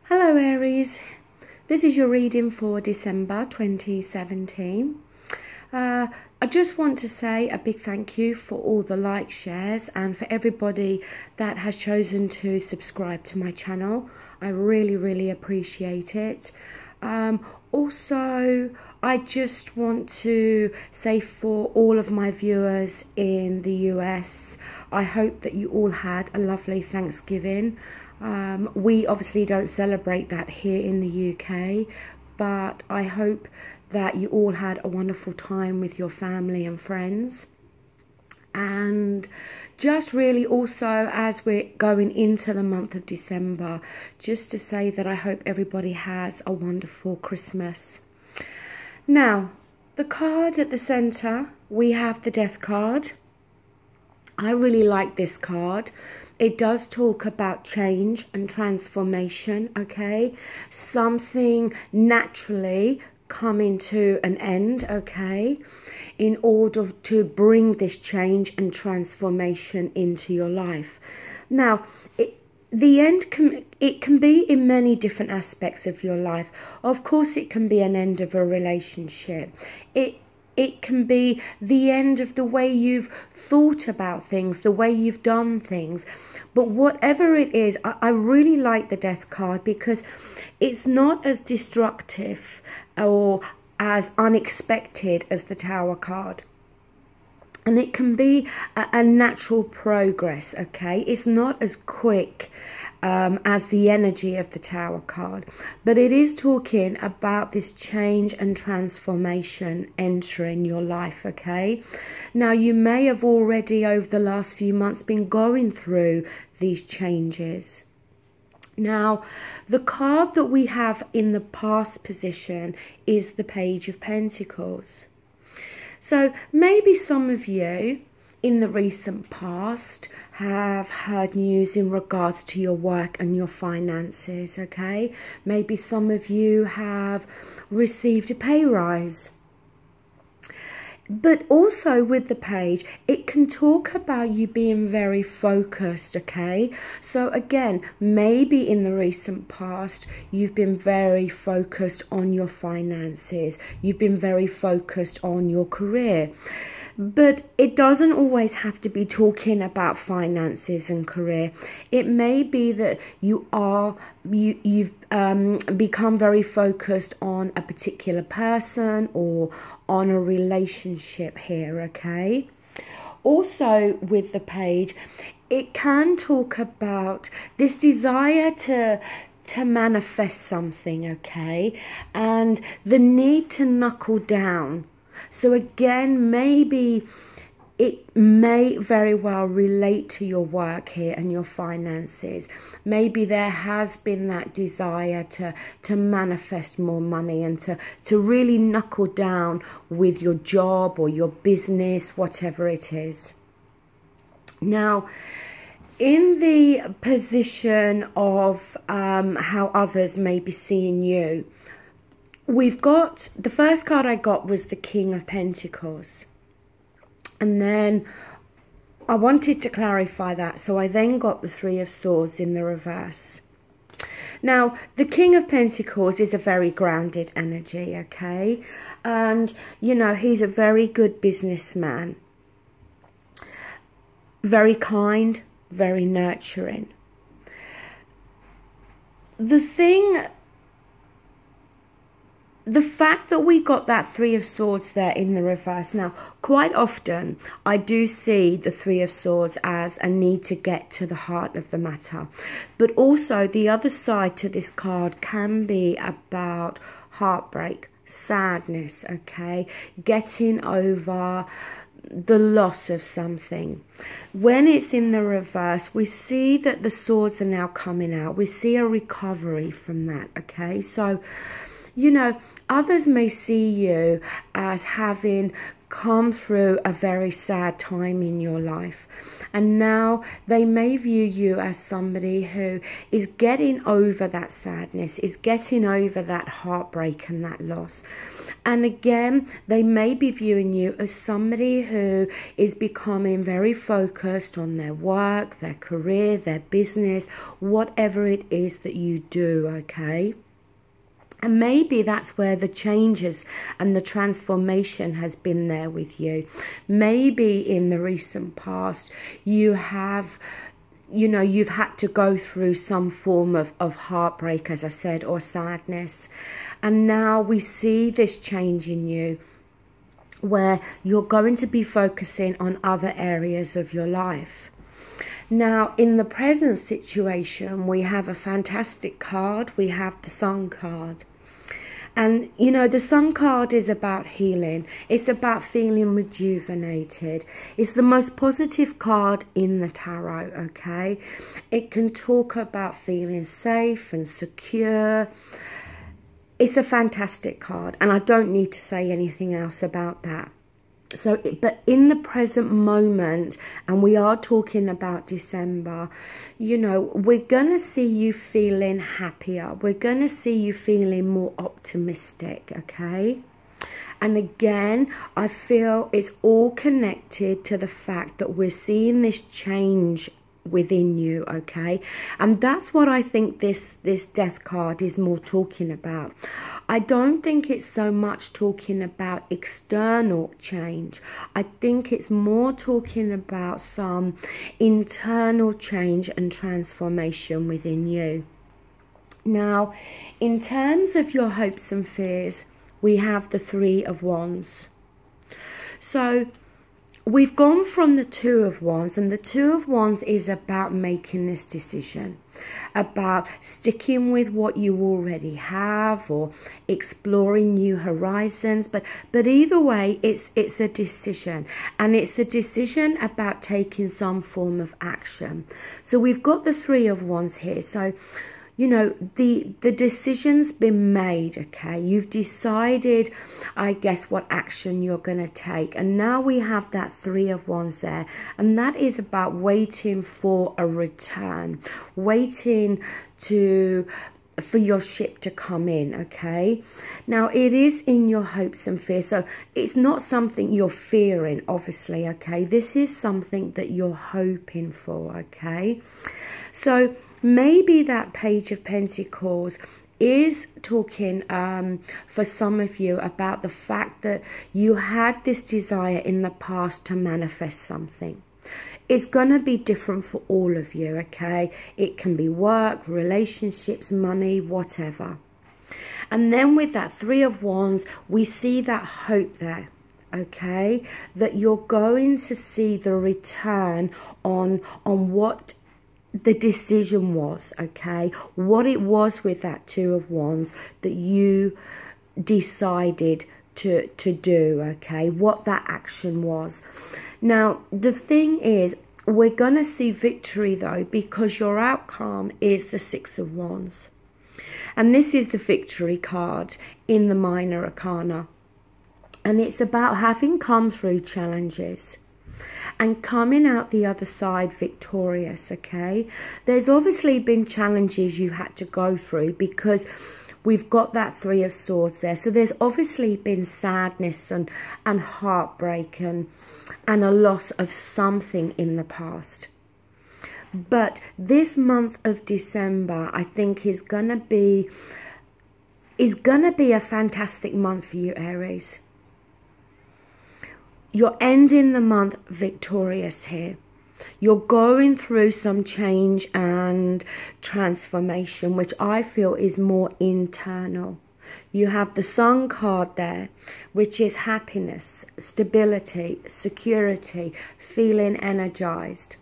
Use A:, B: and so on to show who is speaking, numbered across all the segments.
A: Hello Aries, this is your reading for December 2017. I just want to say a big thank you for all the likes, shares, and for everybody that has chosen to subscribe to my channel. I really appreciate it. Also, I just want to say for all of my viewers in the US, I hope that you all had a lovely Thanksgiving. We obviously don't celebrate that here in the UK, but I hope that you all had a wonderful time with your family and friends. And just really also, as we're going into the month of December, just to say that I hope everybody has a wonderful Christmas. Now, the card at the center, we have the Death card. I really like this card. It does talk about change and transformation, okay? Something naturally coming to an end, okay? In order to bring this change and transformation into your life. Now, the end can be in many different aspects of your life. Of course, it can be an end of a relationship. It can be the end of the way you've thought about things, the way you've done things. But whatever it is, I really like the Death card because it's not as destructive or as unexpected as the Tower card. And it can be a natural progress, okay? It's not as quick as the energy of the Tower card, but it is talking about this change and transformation entering your life, okay? Now, you may have already over the last few months been going through these changes. Now, the card that we have in the past position is the Page of Pentacles. So maybe some of you in the recent past have heard news in regards to your work and your finances, okay? Maybe some of you have received a pay rise. But also with the page, it can talk about you being very focused, okay? So again, maybe in the recent past, you've been very focused on your finances. You've been very focused on your career. But it doesn't always have to be talking about finances and career. It may be that you've become very focused on a particular person or on a relationship here, okay? Also with the page, it can talk about this desire to manifest something, okay? And the need to knuckle down. So again, maybe it may very well relate to your work here and your finances. Maybe there has been that desire to manifest more money and to really knuckle down with your job or your business, whatever it is. Now, in the position of how others may be seeing you, we've got, the first card I got was the King of Pentacles. And then I wanted to clarify that, so I then got the Three of Swords in the reverse. Now, the King of Pentacles is a very grounded energy, okay? And, you know, he's a very good businessman. Very kind, very nurturing. The fact that we got that Three of Swords there in the reverse. Now, quite often, I do see the Three of Swords as a need to get to the heart of the matter. But also, the other side to this card can be about heartbreak, sadness, okay? Getting over the loss of something. When it's in the reverse, we see that the swords are now coming out. We see a recovery from that, okay? So, you know, others may see you as having come through a very sad time in your life, and now they may view you as somebody who is getting over that sadness, is getting over that heartbreak and that loss. And again, they may be viewing you as somebody who is becoming very focused on their work, their career, their business, whatever it is that you do, okay? And maybe that's where the changes and the transformation has been there with you. Maybe in the recent past, you have, you know, you've had to go through some form of heartbreak, as I said, or sadness. And now we see this change in you, where you're going to be focusing on other areas of your life. Now, in the present situation, we have a fantastic card. We have the Sun card. And, you know, the Sun card is about healing. It's about feeling rejuvenated. It's the most positive card in the tarot, okay? It can talk about feeling safe and secure. It's a fantastic card, and I don't need to say anything else about that. So, but in the present moment, and we are talking about December, you know, we're going to see you feeling happier. We're going to see you feeling more optimistic, okay? And again, I feel it's all connected to the fact that we're seeing this change within you, okay? And that's what I think this death card is more talking about. I don't think it's so much talking about external change. I think it's more talking about some internal change and transformation within you. Now, in terms of your hopes and fears, we have the Three of Wands. So we've gone from the Two of Wands, and the Two of Wands is about making this decision, about sticking with what you already have or exploring new horizons. But either way, it's a decision, and it's a decision about taking some form of action. So we've got the Three of Wands here. So, you know, the decision's been made, okay? You've decided, I guess, what action you're going to take. And now we have that Three of Wands there. And that is about waiting for a return, waiting for your ship to come in, okay? Now, it is in your hopes and fears. So it's not something you're fearing, obviously, okay? This is something that you're hoping for, okay? So maybe that Page of Pentacles is talking for some of you about the fact that you had this desire in the past to manifest something. It's going to be different for all of you, okay? It can be work, relationships, money, whatever. And then with that Three of Wands, we see that hope there, okay? That you're going to see the return on what the decision was, okay? What it was with that Two of Wands that you decided to do, okay? What that action was. Now, the thing is, we're going to see victory though, because your outcome is the Six of Wands. And this is the victory card in the Minor Arcana. And it's about having come through challenges and coming out the other side victorious, okay? There's obviously been challenges you had to go through because we've got that Three of Swords there. So there's obviously been sadness and heartbreak and a loss of something in the past. But this month of December, I think, is gonna be a fantastic month for you, Aries. You're ending the month victorious here. You're going through some change and transformation, which I feel is more internal. You have the Sun card there, which is happiness, stability, security, feeling energized.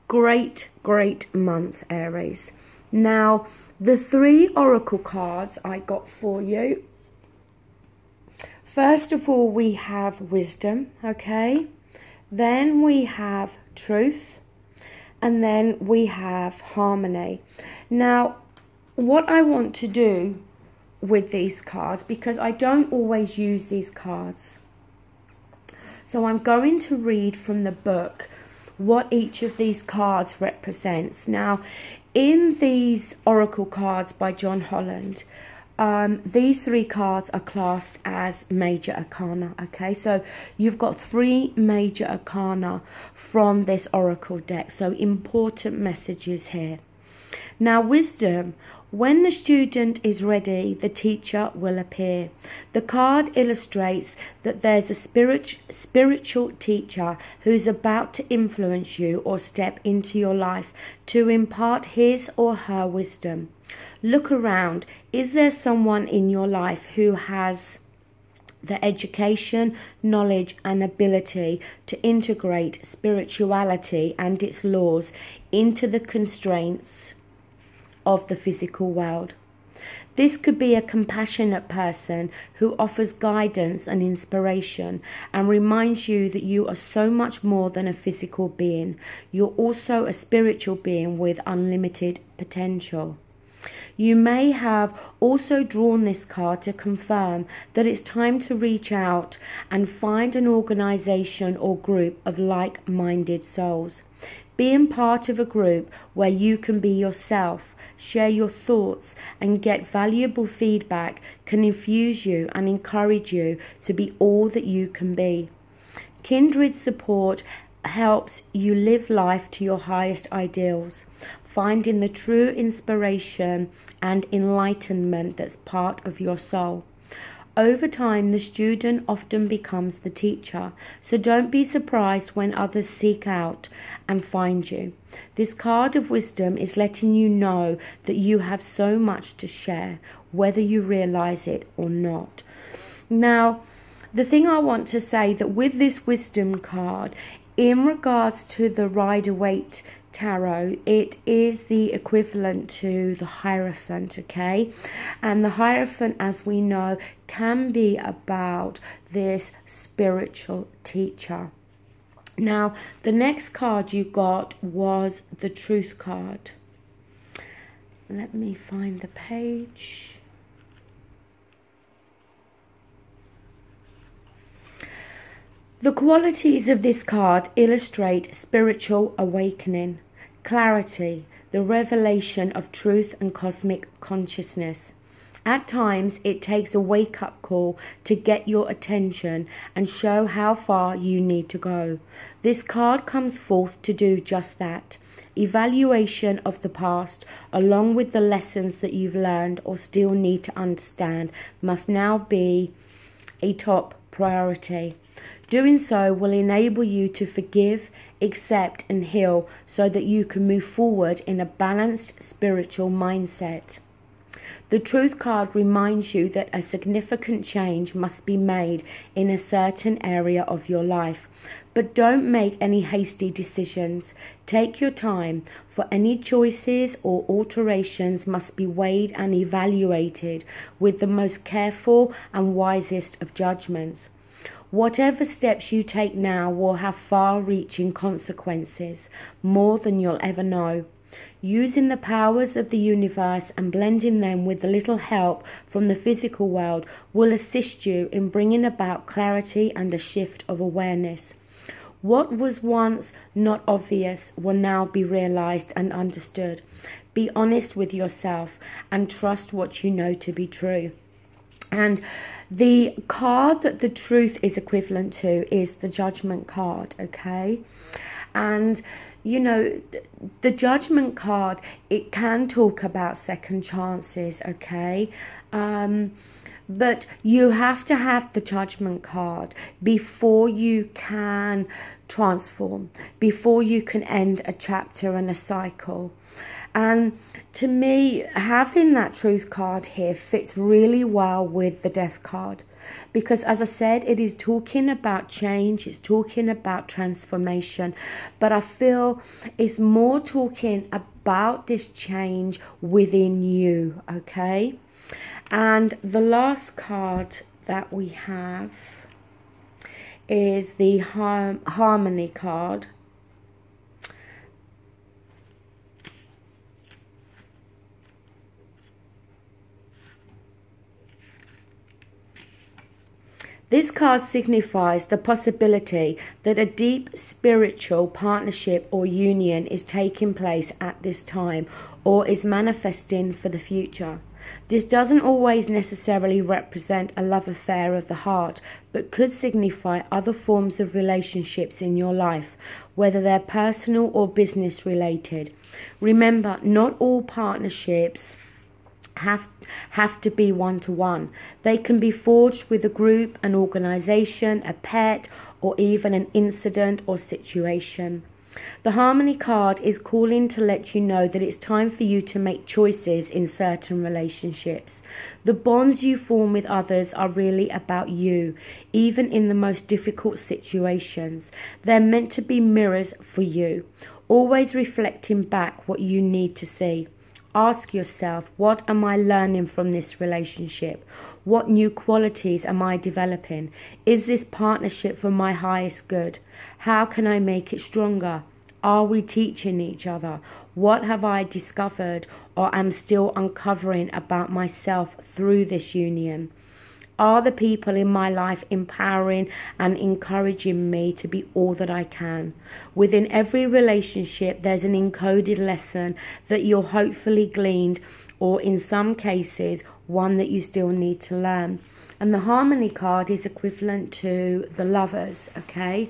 A: Great, great month, Aries. Now, the 3 oracle cards I got for you. First of all, we have wisdom, okay? Then we have truth, and then we have harmony. Now, what I want to do with these cards, because I don't always use these cards, So I'm going to read from the book what each of these cards represents. Now, in these oracle cards by John Holland, these 3 cards are classed as major arcana. Okay, so you've got 3 major arcana from this oracle deck, so important messages here. Now, wisdom. When the student is ready, the teacher will appear. The card illustrates that there's a spiritual teacher who's about to influence you or step into your life to impart his or her wisdom. Look around. Is there someone in your life who has the education, knowledge and ability to integrate spirituality and its laws into the constraints of the physical world? This could be a compassionate person who offers guidance and inspiration and reminds you that you are so much more than a physical being. You're also a spiritual being with unlimited potential. You may have also drawn this card to confirm that it's time to reach out and find an organization or group of like-minded souls. Being part of a group where you can be yourself, share your thoughts and get valuable feedback can infuse you and encourage you to be all that you can be. Kindred support helps you live life to your highest ideals, finding the true inspiration and enlightenment that's part of your soul. Over time, the student often becomes the teacher, so don't be surprised when others seek out and find you. This card of wisdom is letting you know that you have so much to share, whether you realize it or not. Now, the thing I want to say that with this wisdom card, in regards to the Rider-Waite Tarot, it is the equivalent to the Hierophant, okay? And the Hierophant, as we know, can be about this spiritual teacher. Now, the next card you got was the Truth card. Let me find the page. The qualities of this card illustrate spiritual awakening, clarity, the revelation of truth and cosmic consciousness. At times, it takes a wake-up call to get your attention and show how far you need to go. This card comes forth to do just that. Evaluation of the past, along with the lessons that you've learned or still need to understand, must now be a top priority. Doing so will enable you to forgive, accept and heal so that you can move forward in a balanced spiritual mindset. The Truth card reminds you that a significant change must be made in a certain area of your life. But don't make any hasty decisions. Take your time, for any choices or alterations must be weighed and evaluated with the most careful and wisest of judgments. Whatever steps you take now will have far-reaching consequences, more than you'll ever know. Using the powers of the universe and blending them with a little help from the physical world will assist you in bringing about clarity and a shift of awareness. What was once not obvious will now be realized and understood. Be honest with yourself and trust what you know to be true. And the card that the Truth is equivalent to is the Judgment card, okay? And, you know, the Judgment card, it can talk about second chances, okay? But you have to have the Judgment card before you can transform, before you can end a chapter and a cycle. And to me, having that Truth card here fits really well with the Death card. Because as I said, it is talking about change, it's talking about transformation. But I feel it's more talking about this change within you, okay? And the last card that we have is the Harmony card. This card signifies the possibility that a deep spiritual partnership or union is taking place at this time or is manifesting for the future. This doesn't always necessarily represent a love affair of the heart, but could signify other forms of relationships in your life, whether they're personal or business related. Remember, not all partnerships have to be one-to-one. They can be forged with a group, an organization, a pet, or even an incident or situation. The Harmony card is calling to let you know that it's time for you to make choices in certain relationships. The bonds you form with others are really about you, even in the most difficult situations. They're meant to be mirrors for you, always reflecting back what you need to see. Ask yourself, what am I learning from this relationship? What new qualities am I developing? Is this partnership for my highest good? How can I make it stronger? Are we teaching each other? What have I discovered or am still uncovering about myself through this union? Are the people in my life empowering and encouraging me to be all that I can? Within every relationship, there's an encoded lesson that you'll hopefully gleaned, or in some cases, one that you still need to learn. And the Harmony card is equivalent to the Lovers, okay?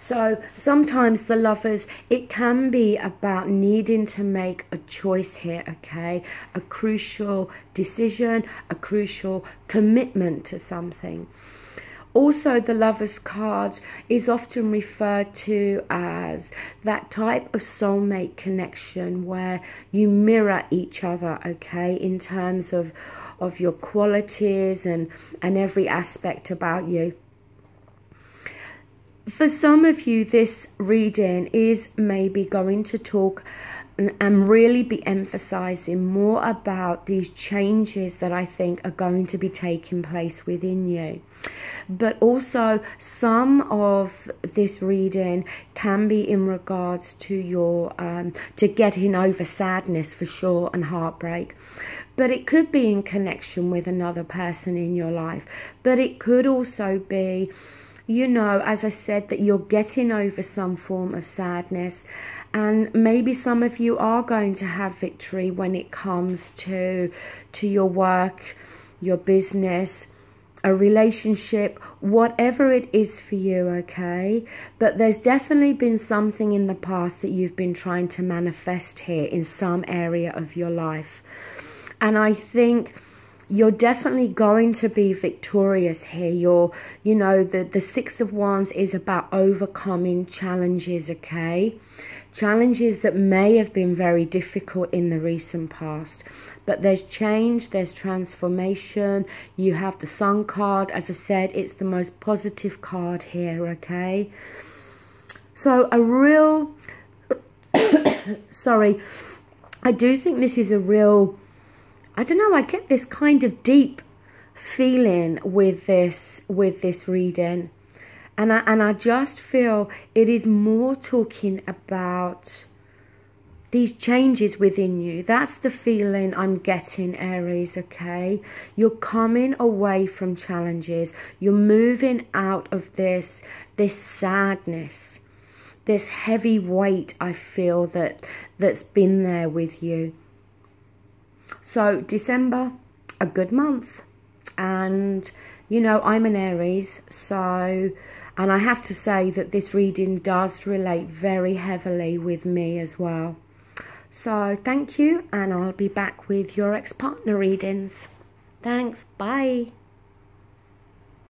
A: So sometimes the Lovers, it can be about needing to make a choice here, okay? A crucial decision, a crucial commitment to something. Also, the Lovers card is often referred to as that type of soulmate connection where you mirror each other, okay, in terms of your qualities and every aspect about you. For some of you, this reading is maybe going to talk and really be emphasizing more about these changes that I think are going to be taking place within you. But also some of this reading can be in regards to your to getting over sadness for sure and heartbreak. But it could be in connection with another person in your life. But it could also be, you know, as I said, that you're getting over some form of sadness, and maybe some of you are going to have victory when it comes to your work, your business, a relationship, whatever it is for you, okay? But there's definitely been something in the past that you've been trying to manifest here in some area of your life. And I think you're definitely going to be victorious here. You know, the Six of Wands is about overcoming challenges, okay? Challenges that may have been very difficult in the recent past. But there's change, there's transformation. You have the Sun card. As I said, it's the most positive card here, okay? So a real... sorry. I do think this is a real... I don't know, I get this kind of deep feeling with this reading. And I just feel it is more talking about these changes within you. That's the feeling I'm getting, Aries, okay? You're coming away from challenges. You're moving out of this sadness, this heavy weight I feel that's been there with you. So December, a good month. And, you know, I'm an Aries, so... And I have to say that this reading does relate very heavily with me as well. So thank you, and I'll be back with your ex-partner readings. Thanks, bye.